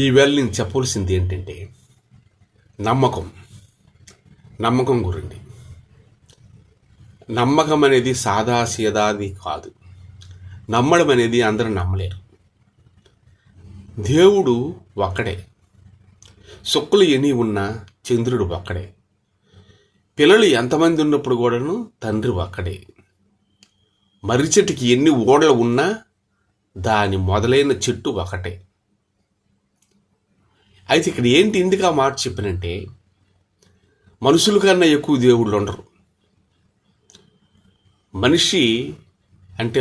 ఈవేళ నేను చెప్పవలసింది ఏంటంటే నమ్మకం నమ్మకం గురించి. నమ్మకం అనేది సాదాసీదాది కాదు. నమ్మడం అనేది అందరూ నమ్మలేరు. దేవుడు ఒక్కడే. సుక్కులు ఎన్ని ఉన్నా చంద్రుడు ఒక్కడే. పిల్లలు ఎంతమంది ఉన్నప్పుడు కూడాను తండ్రి ఒక్కడే. మర్రి చెట్టుకి ఎన్ని ఓడలు ఉన్నా దాని మొదలైన చెట్టు ఒకటే. అయితే ఇక్కడ ఏంటి ఎందుకు ఆ మాట చెప్పినంటే, మనుషుల కన్నా ఎక్కువ దేవుళ్ళు ఉండరు. మనిషి అంటే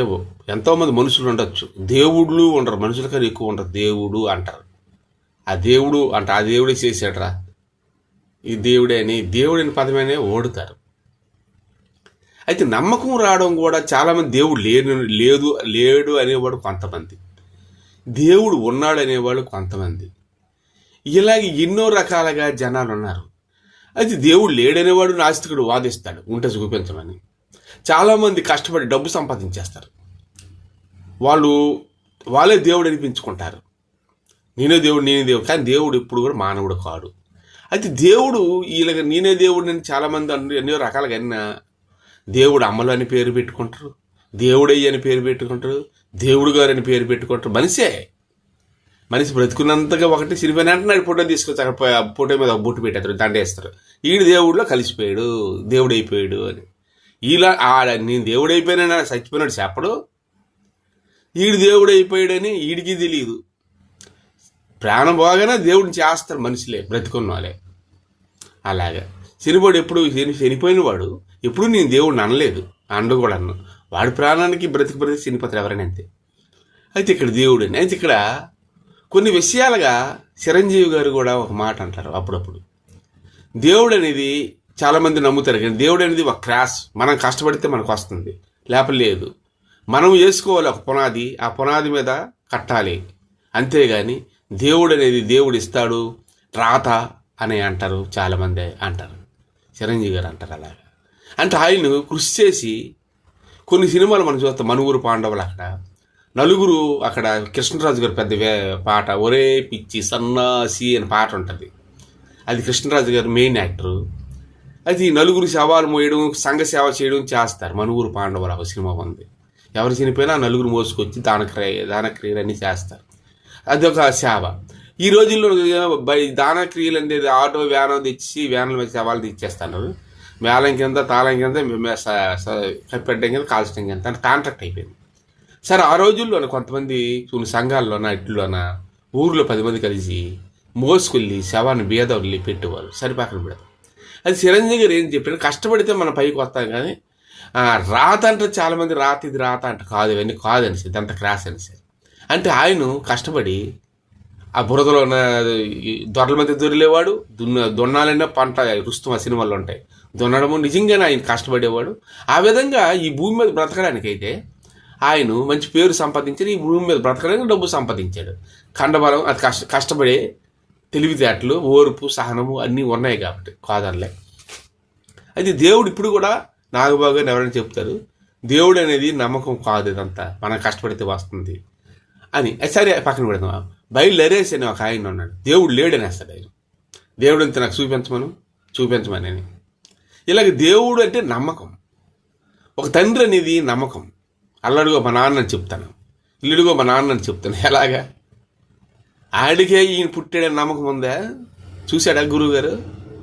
ఎంతోమంది మనుషులు ఉండొచ్చు, దేవుళ్ళు ఉండరు. మనుషుల కన్నా ఎక్కువ ఉండరు, దేవుడు అంటారు. ఆ దేవుడు అంటే ఆ దేవుడే చేశాడరా, ఈ దేవుడే అని దేవుడని పదమనే ఓడుతారు. అయితే నమ్మకం రావడం కూడా చాలామంది దేవుడు లేడు అనేవాడు కొంతమంది, దేవుడు ఉన్నాడు అనేవాడు కొంతమంది. ఇలాగ ఎన్నో రకాలుగా జనాలు ఉన్నారు. అయితే దేవుడు లేడనేవాడు నాస్తికుడు వాదిస్తాడు ఉంటే చూపించమని. చాలామంది కష్టపడి డబ్బు సంపాదించేస్తారు. వాళ్ళే దేవుడు అనిపించుకుంటారు. నేనే దేవుడు. కానీ దేవుడు ఎప్పుడు కూడా మానవుడు కాడు. అయితే దేవుడు నేనే దేవుడు అని చాలామంది ఎన్నో రకాలుగా అన్నా, దేవుడు అమ్మలు అని పేరు పెట్టుకుంటారు, దేవుడయ్య అని పేరు పెట్టుకుంటారు, దేవుడు గారు అని పేరు పెట్టుకుంటారు. మనిషి బ్రతుకున్నంతగా ఒకటి సినిమా అంటున్నాడు, ఫోటో తీసుకొచ్చి అక్కడ ఫోటో మీద బొట్టు పెట్టేస్తారు, దండేస్తారు. ఈడు దేవుడిలో కలిసిపోయాడు, దేవుడు అయిపోయాడు అని. నేను దేవుడు అయిపోయినా చచ్చిపోయినాడు చెప్పడు. ఈడు దేవుడు అయిపోయాడని ఈడికి తెలియదు. ప్రాణం పోగానే దేవుడిని చేస్తారు మనుషులే, బ్రతుకున్న వాళ్ళే. అలాగా చనిపోడు ఎప్పుడు చనిపోయిన వాడు ఎప్పుడు నేను దేవుడిని అనలేదు, అండు కూడా అన్ను. వాడి ప్రాణానికి బ్రతికి చనిపోతారు ఎవరైనా అంతే. అయితే ఇక్కడ దేవుడు అని. అయితే ఇక్కడ కొన్ని విషయాలుగా చిరంజీవి గారు కూడా ఒక మాట అంటారు అప్పుడప్పుడు. దేవుడు అనేది చాలామంది నమ్ముతారు, కానీ దేవుడు అనేది ఒక క్రాస్. మనం కష్టపడితే మనకు వస్తుంది, లేపలేదు. మనం వేసుకోవాలి ఒక పునాది, ఆ పునాది మీద కట్టాలి. అంతేగాని దేవుడు అనేది దేవుడు ఇస్తాడు రాత అని అంటారు, చాలామంది అంటారు. చిరంజీవి గారు అంటారు అలాగా. అంటే ఆయన కృషి చేసి కొన్ని సినిమాలు మనం చూస్తాం. మనుగురు పాండవులు, అక్కడ నలుగురు, అక్కడ కృష్ణరాజు గారు పెద్ద పాట, ఒరే పిచ్చి సన్నాసి అని పాట ఉంటుంది. అది కృష్ణరాజు గారు మెయిన్ యాక్టరు. అది నలుగురు శవాలు మోయడం, సంఘ సేవ చేయడం చేస్తారు. మనుగురు పాండవులు ఒక సినిమా ఉంది. ఎవరు చనిపోయినా నలుగురు మోసుకొచ్చి దానక్రియలు అన్నీ చేస్తారు. అదొక సేవ. ఈ రోజుల్లో దానక్రియలు అనేది ఆటో వ్యాన్ తెచ్చి వ్యాన్ల మీద శవాలు తెచ్చేస్తున్నారు. మేళం కింద తాళం కింద కప్పెట్టడం కింద కాల్చడం కింద అంటే కాంట్రాక్ట్ అయిపోయింది. సరే, ఆ రోజుల్లో కొంతమంది కొన్ని సంఘాల్లోన ఇట్లోన ఊర్లో 10 మంది కలిసి మోసుకెళ్ళి శవాన్ని బీదవల్లి పెట్టేవాళ్ళు, సరిపాకలు పెడతాం. అది చిరంజీవి గారు ఏం చెప్పారు, కష్టపడితే మనం పైకి వస్తాం. కానీ రాత అంటే చాలామంది ఇది రాత అంటే కాదు, ఇవన్నీ కాదు అనేసి, ఇదంతా క్రాస్ అనేసి. అంటే ఆయన కష్టపడి ఆ బురదలో దొరల మధ్య దొరిలేవాడు, దున్నాలన్నా పంట రుస్తుం ఆ సినిమాల్లో ఉంటాయి, దున్నడము నిజంగానే ఆయన కష్టపడేవాడు. ఆ విధంగా ఈ భూమి మీద బ్రతకడానికైతే ఆయన మంచి పేరు సంపాదించి ఈ భూమి మీద బ్రతకడానికి డబ్బు సంపాదించాడు. కండబలం, అది కష్టపడే తెలివితేటలు, ఓర్పు, సహనము అన్నీ ఉన్నాయి కాబట్టి కాదనలే. అయితే దేవుడు ఇప్పుడు కూడా నాగబాబు గారిని ఎవరైనా చెప్తారు, దేవుడు అనేది నమ్మకం కాదు, ఇదంతా మనం కష్టపడితే వస్తుంది అని. సరే పక్కన పెడదాం. బయలుదేరేసి అని ఒక ఆయన ఉన్నాడు, దేవుడు లేడనేస్తాడు ఆయన. దేవుడు అంతే నాకు చూపించమని అని. ఇలాగ దేవుడు అంటే నమ్మకం. ఒక తండ్రి అనేది నమ్మకం. అల్లడుగో మా నాన్నని చెప్తాను, ఇల్లుడుగో మా నాన్నని చెప్తాను. ఎలాగా ఆడికే ఈయన పుట్టాడని నమ్మకం ఉందా? చూశాడా గురువు గారు?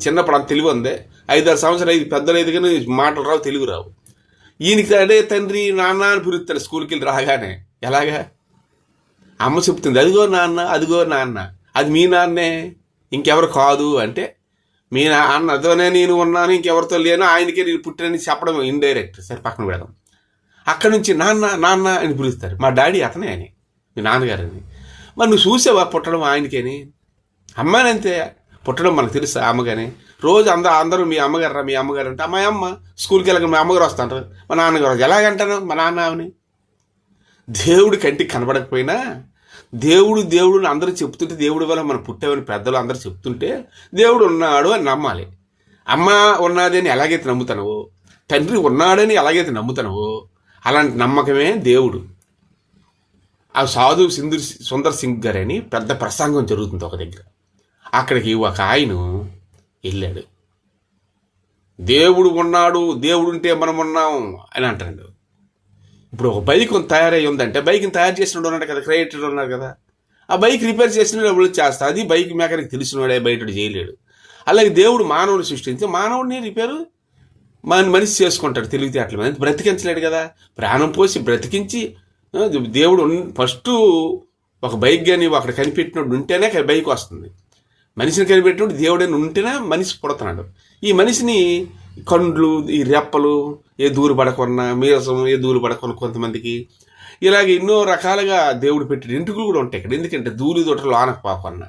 చిన్నప్పుడు అంత తెలివి ఉందే, 5-6 సంవత్సరాలు పెద్దలేదు కానీ మాటలు రావు, తెలుగు రావు. ఈయనకి అడే తండ్రి నాన్న అని పిలుస్తాడు స్కూల్కి వెళ్ళి రాగానే. ఎలాగా? అమ్మ చెప్తుంది, అదిగో నాన్న, అది మీ నాన్నే, ఇంకెవరు కాదు అంటే, మీ అన్నతోనే నేను ఉన్నాను, ఇంకెవరితో లేను, ఆయనకే నేను పుట్టినని చెప్పడం ఇండైరెక్ట్. సరే పక్కన పెడదాం. అక్కడి నుంచి నాన్న అని పిలుస్తారు. మా డాడీ అతనే అని, మీ నాన్నగారని. మరి నువ్వు చూసావా పుట్టడం ఆయనకేని? అమ్మానంతే, పుట్టడం మనకు తెలుసా అమ్మగానే. రోజు అందరూ మీ అమ్మగారు అంటే మా అమ్మ స్కూల్కి వెళ్ళక మా అమ్మగారు వస్తుంటారు, మా నాన్నగారు. ఎలాగంటాను మా నాన్న అని? దేవుడి కంటికి కనబడకపోయినా దేవుడు అందరూ చెప్తుంటే, దేవుడి వల్ల మనం పుట్టామని పెద్దలు అందరూ చెప్తుంటే దేవుడు ఉన్నాడు అని నమ్మాలి. అమ్మ ఉన్నది అని ఎలాగైతే నమ్ముతానో, తండ్రి ఉన్నాడని ఎలాగైతే నమ్ముతానో, అలాంటి నమ్మకమే దేవుడు. ఆ సాధు సుందర్ సింగ్ గారు అని పెద్ద ప్రసంగం జరుగుతుంది ఒక దగ్గర. అక్కడికి ఒక ఆయన వెళ్ళాడు. దేవుడు ఉన్నాడు, దేవుడు ఉంటే మనం ఉన్నాం అని అంటాడు. ఇప్పుడు ఒక బైక్ తయారై ఉందంటే బైక్ని తయారు చేసినోడు ఉన్నాడు కదా, క్రియేటర్ ఉన్నారు కదా, ఆ బైక్ రిపేర్ చేసిన ఎవరు చేస్తా, అది బైక్ మెకానిక్ తెలిసినవాడే, బయట చేయలేడు. అలాగే దేవుడు మానవుని సృష్టించి మానవుడిని రిపేరు మనిషి చేసుకుంటాడు తెలివితేటల మీద. బ్రతికించలేడు కదా, ప్రాణం పోసి బ్రతికించి దేవుడు ఫస్ట్ ఒక బైక్ కానీ అక్కడ కనిపెట్టినప్పుడు ఉంటేనే బైక్ వస్తుంది. మనిషిని కనిపెట్టినప్పుడు దేవుడని ఉంటేనే మనిషి పుడుతున్నాడు. ఈ మనిషిని కండ్లు, ఈ రెప్పలు ఏ దూరు పడకున్నా, మీరసం ఏ దూరు పడకున్న కొంతమందికి ఇలాగ ఎన్నో రకాలుగా దేవుడు పెట్టిన ఇంటికి కూడా ఉంటాయి ఇక్కడ. ఎందుకంటే దూరి దొట్టలు ఆనకపోకున్నా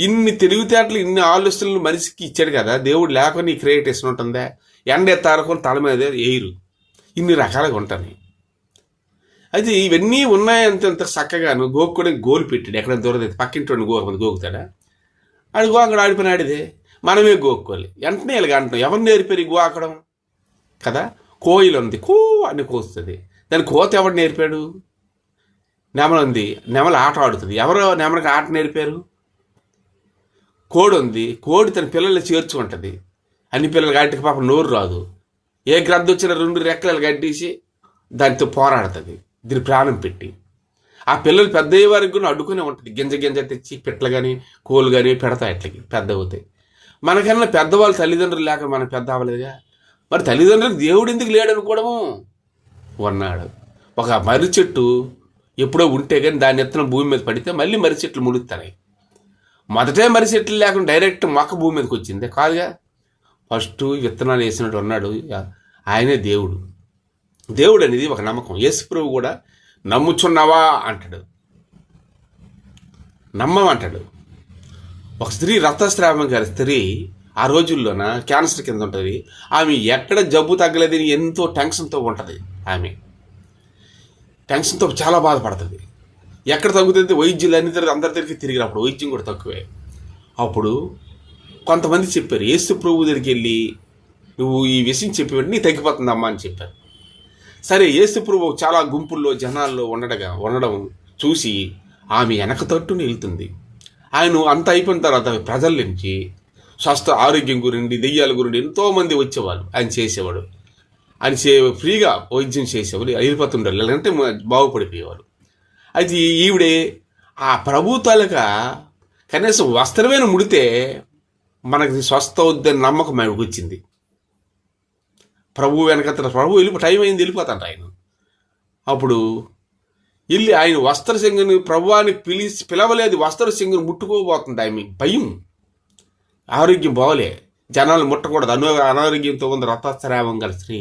ఇన్ని తెలివితేటలు, ఇన్ని ఆలోచనలు మనిషికి ఇచ్చాడు కదా. దేవుడు లేకుండా ఈ క్రియేటేషన్ ఉంటుందా? ఎండ ఎత్తారకొని తల మీద ఎయిరు, ఇన్ని రకాలుగా ఉంటాయి. అయితే ఇవన్నీ ఉన్నాయంత చక్కగాను గోక్కోడానికి గోలు పెట్టాడు. ఎక్కడ దూరదైతే పక్కింటి గోకుతాడా? ఆడు గోకడు ఆడిపోయిన ఆడిదే, మనమే గోక్కోవాలి. వెంటనే ఇలాగ అంటాం. ఎవరు నేర్పారు ఈ గోకడం కదా? కోయిలు ఉంది, కో అని కోస్తుంది. దాని కోత ఎవడు నేర్పాడు? నెమల ఉంది, నెమల ఆట ఆడుతుంది. ఎవరు నెమలకి ఆట నేర్పారు? కోడి ఉంది, కోడి తన పిల్లల్ని చేర్చుకుంటుంది. అన్ని పిల్లలు గడ్డికి పాపం నోరు రాదు. ఏ గ్రద్ద వచ్చిన 2 రెక్కలు గడ్డేసి దానితో పోరాడుతుంది దీని ప్రాణం పెట్టి. ఆ పిల్లలు పెద్ద అయ్యే వరకు కూడా అడ్డుకునే ఉంటుంది. గింజ తెచ్చి పిట్టలు కానీ కోళ్ళు కానీ పెడతాయి, అట్లకి పెద్ద అవుతాయి. మనకన్నా పెద్దవాళ్ళు తల్లిదండ్రులు లేక మనం పెద్ద అవ్వలేదుగా. మరి తల్లిదండ్రులకు దేవుడు ఎందుకు లేడనుకోవడము? ఉన్నాడు. ఒక మర్రి చెట్టు ఎప్పుడో ఉంటే కానీ దాని ఎత్తున భూమి మీద పడితే మళ్ళీ మర్రి చెట్లు ముడుగుతాయి. మొదటే మర్రి చెట్లు లేకుండా డైరెక్ట్ మొక్క భూమి మీదకి వచ్చిందే కాదుగా. ఫస్ట్ విత్తనాలు వేసినట్టు ఉన్నాడు. ఆయనే దేవుడు. దేవుడు అనేది ఒక నమ్మకం. యేసు ప్రభువు కూడా నమ్ముచున్నావా అంటాడు, నమ్మమంటాడు. ఒక స్త్రీ, రక్తస్రావం గారి స్త్రీ, ఆ రోజుల్లోన క్యాన్సర్ కింద ఉంటుంది. ఆమె ఎక్కడ జబ్బు తగ్గలేదని ఎంతో టెన్షన్తో ఉంటుంది. ఆమె టెన్షన్తో చాలా బాధపడుతుంది. ఎక్కడ తగ్గుతుంది? వైద్యులు అందరి దగ్గరికి తిరిగినప్పుడు వైద్యం కూడా తక్కువే. అప్పుడు కొంతమంది చెప్పారు, యేసు ప్రభు దగ్గరికి వెళ్ళి నువ్వు ఈ విషయం చెప్పేవాడు నీ తగ్గిపోతుందమ్మా అని చెప్పారు. సరే, యేసు ప్రభు చాలా గుంపుల్లో జనాల్లో ఉండడం చూసి ఆమె వెనక తట్టుని వెళ్తుంది. ఆయన అంత అయిపోయిన తర్వాత ప్రజల నుంచి స్వస్థ ఆరోగ్యం గురించి, దెయ్యాల గురించి ఎంతోమంది వచ్చేవాళ్ళు. ఆయన చేసేవాడు. ఆయన ఫ్రీగా వైద్యం చేసేవాళ్ళు. వెళ్ళిపోతుండారు, లేదంటే బాగుపడిపోయేవాళ్ళు. అయితే ఈవిడే ఆ ప్రభు తాలూకా కనీసం వస్త్రమైన ముడితే మనకి స్వస్థ అవుద్దని నమ్మకం ఆవిడకి వచ్చింది. ప్రభు వెనకత్త ప్రభు టైం అయింది, వెళ్ళిపోతాడు ఆయన. అప్పుడు వెళ్ళి ఆయన వస్త్ర సింగుని ప్రభువాన్ని పిలవలేదు. వస్త్ర సింగుని ముట్టుకోబోతుంది. ఆమె భయం, ఆరోగ్యం బాగోలే, జనాలు ముట్టకూడదు, అనారోగ్యంతో ఉంది రక్తస్రావం గల స్త్రీ.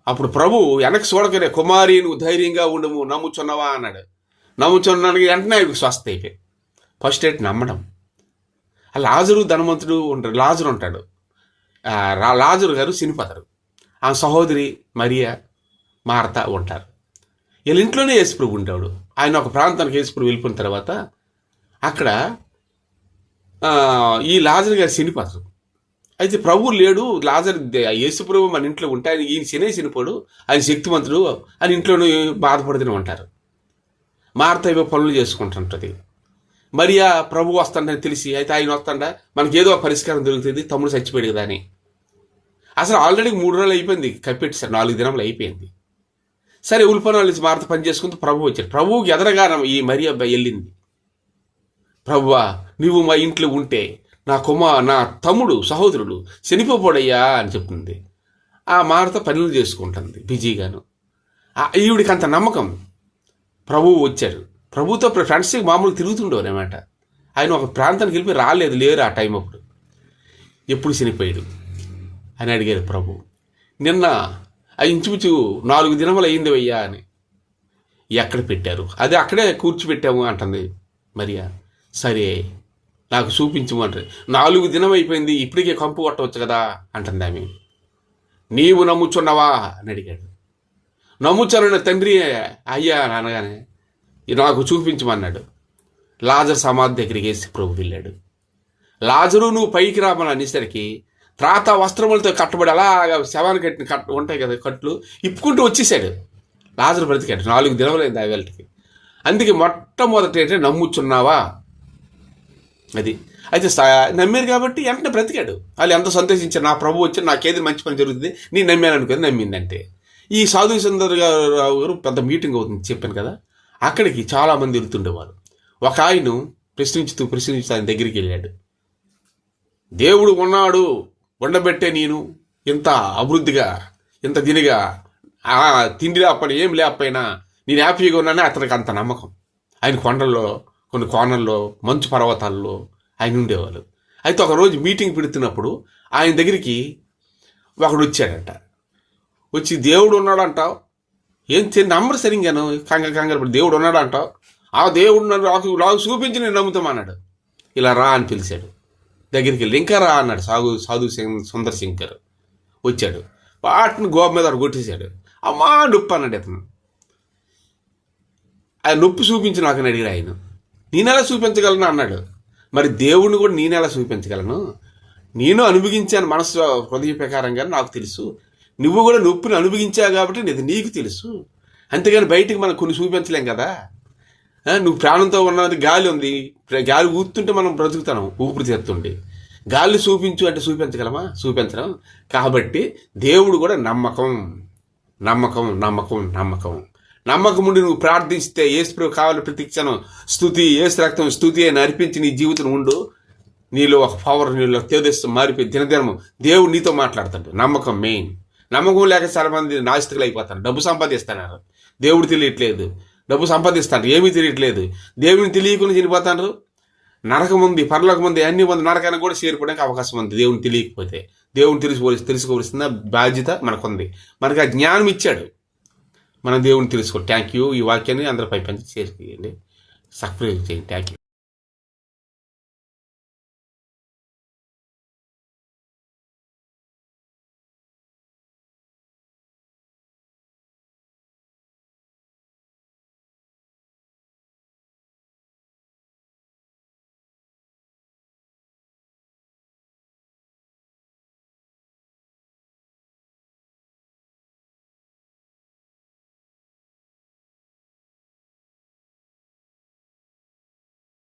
అప్పుడు ప్రభు వెనక్కి చూడకనే, కుమారి నువ్వు ధైర్యంగా ఉండము, నమ్ముచున్నవా అన్నాడు. నమ్ముచున్నానికి వెంటనే ఆయనకు స్వస్థ అయిపోయి. ఫస్ట్ ఎయిట్ నమ్మడం. లాజరు ధనవంతుడు ఉంటాడు, లాజరు ఉంటాడు. లాజరు గారు చనిపోతారు. ఆ సహోదరి మరియా, మార్త ఉంటారు. వీళ్ళ ఇంట్లోనే యేసుప్రభు ఉంటాడు. ఆయన ఒక ప్రాంతానికి యేసుప్రభు వెళ్ళిపోయిన తర్వాత అక్కడ ఈ లాజరు గారు చనిపోతారు. అయితే ప్రభు లేడు, లాజరు యేసుప్రభు మన ఇంట్లో ఉంటే ఆయన ఈయన చనిపోడు, ఆయన శక్తివంతుడు అని ఇంట్లోనే బాధపడుతూనే ఉంటారు. మార్త ఇవో పనులు చేసుకుంటుంటుంది. మరియా ప్రభు వస్తాడని తెలిసి, అయితే ఆయన వస్తాడా మనకి ఏదో పరిష్కారం దొరుకుతుంది, తమ్ముడు చచ్చిపోయాడు కదా అని. అసలు ఆల్రెడీ 3 రోజులు అయిపోయింది, కప్పెట్టేసారు, 4 దినాలు అయిపోయింది. సరే, ఉల్పనాలు మార్త పని చేసుకుంటూ ప్రభు వచ్చాడు. ప్రభువుకి ఎదరగా ఈ మరియా వెళ్ళింది. ప్రభువా, నువ్వు మా ఇంట్లో ఉంటే నా తమ్ముడు సహోదరుడు చనిపోపోడయ్యా అని చెప్తుంది. ఆ మార్త పనులు చేసుకుంటుంది బిజీగాను. ఈవిడికి అంత నమ్మకం. ప్రభువు వచ్చాడు. ప్రభుతో ఫ్రెండ్స్కి మామూలుగా తిరుగుతుండేవారు అన్నమాట. ఆయన ఒక ప్రాంతానికి వెళ్ళిపోయి లేరు ఆ టైం. అప్పుడు ఎప్పుడు చనిపోయాడు అని అడిగారు ప్రభు. నిన్న ఇంచుమించు 4 దినములు అయింది అయ్యా అని. ఎక్కడ పెట్టారు? అదే అక్కడే కూర్చోబెట్టాము అంటుంది మరియా. సరే, నాకు చూపించమంటారు. 4 దినం అయిపోయింది, ఇప్పటికే కంపు కొట్టవచ్చు కదా అంటుంది ఆమె. నీవు నమ్ముచున్నావా అని అడిగాడు. నమ్ముచానన్న తండ్రి అయ్యా అనగానే నాకు చూపించమన్నాడు. లాజరు సమాధి దగ్గరికి వేసి ప్రభు వెళ్ళాడు. లాజరు నువ్వు పైకి రామని అనేసరికి త్రాత వస్త్రములతో కట్టబడి అలాగా శవాన్ని ఉంటాయి కదా కట్లు, ఇప్పుకుంటూ వచ్చేసాడు. లాజరు బ్రతికాడు. 4 దినములైంది ఆ వేళకి. అందుకే మొట్టమొదటి ఏంటంటే నమ్ముచున్నావా, అది అయితే నమ్మారు కాబట్టి వెంటనే బ్రతికాడు. వాళ్ళు ఎంత సంతోషించారు, నా ప్రభు వచ్చి నాకేది మంచి పని జరుగుతుంది, నేను నమ్మాను అనుకుని నమ్మిందంటే. ఈ సాధు సుందర్ గారు పెద్ద మీటింగ్ అవుతుంది చెప్పాను కదా, అక్కడికి చాలామంది వెళ్తుండేవారు. ఒక ఆయన ప్రశ్నించుతూ ఆయన దగ్గరికి వెళ్ళాడు. దేవుడు ఉన్నాడు, ఉండబెట్టే నేను ఇంత అభివృద్ధిగా, ఇంత దీనిగా, తిండి లేకపోయినా ఏం లేకపోయినా నేను హ్యాపీగా ఉన్నానే అతనికి అంత నమ్మకం. ఆయన కొండల్లో, కొన్ని కోణల్లో, మంచు పర్వతాల్లో ఆయన ఉండేవాళ్ళు. అయితే ఒకరోజు మీటింగ్ పెడుతున్నప్పుడు ఆయన దగ్గరికి ఒకడు వచ్చాడట. వచ్చి దేవుడు ఉన్నాడు అంటావు, ఏం నమ్మరు సరిగాను, కంగారు దేవుడు ఉన్నాడు అంటావు, ఆ దేవుడు నన్ను నాకు చూపించి నేను నమ్ముతామన్నాడు. ఇలా రా అని పిలిచాడు. దగ్గరికి వెళ్ళి ఇంకా రా అన్నాడు. సాధు సుందర్ శంకర్ వచ్చాడు. పాటను గోప మీద కొట్టేశాడు. అమ్మా నొప్పి అన్నాడు అతను. ఆయన నొప్పి చూపించి నాకు అని అడిగాడు ఆయన. నేనెలా చూపించగలను అన్నాడు. మరి దేవుడిని కూడా నేనెలా చూపించగలను, నేను అనుభవించాను మనసు హృదయ ప్రకారంగా, నాకు తెలుసు. నువ్వు కూడా నొప్పిని అనుభవించావు కాబట్టి నీకు తెలుసు. అంతేగాని బయటికి మనం కొన్ని చూపించలేం కదా. నువ్వు ప్రాణంతో ఉన్నది, గాలి ఉంది, గాలి ఊతుంటే మనం బ్రతుకుతాం, ఊపిరి తీరుతుండే. గాలి చూపించు అంటే చూపించగలమా? చూపించడం. కాబట్టి దేవుడు కూడా నమ్మకం నమ్మకం నమ్మకం నమ్మకం నమ్మకం ఉండి నువ్వు ప్రార్థిస్తే యేసు కావాలి ప్రతిక్షణం స్తుతి, యేసు రక్తం స్తుతి అని అర్పించి నీ జీవితం ఉండు. నీలో ఒక పవర్, నీలో తేజస్సు మారిపోయి దినదినము దేవుడు నీతో మాట్లాడతాడు. నమ్మకం మెయిన్. నమ్మకం లేక చాలా మంది నాస్తికులు అయిపోతారు. డబ్బు సంపాదిస్తున్నారు, దేవుడు తెలియట్లేదు. డబ్బు సంపాదిస్తారు, ఏమీ తెలియట్లేదు. దేవుని తెలియకుండా చనిపోతారు. నరకం ఉంది, పరలోకం ఉంది, అన్ని ఉంది, నరకానికి కూడా చేరిపోవడానికి అవకాశం ఉంది దేవుని తెలియకపోతే. దేవుని తెలుసుకోవలసిన బాధ్యత మనకుంది. మనకు ఆ జ్ఞానం ఇచ్చాడు, మనం దేవుని తెలుసుకోవాలి. Thank you. ఈ వాక్యాన్ని అందరిపై పంచి షేర్ చేయండి, సబ్స్క్రైబ్ చేయండి. Thank you.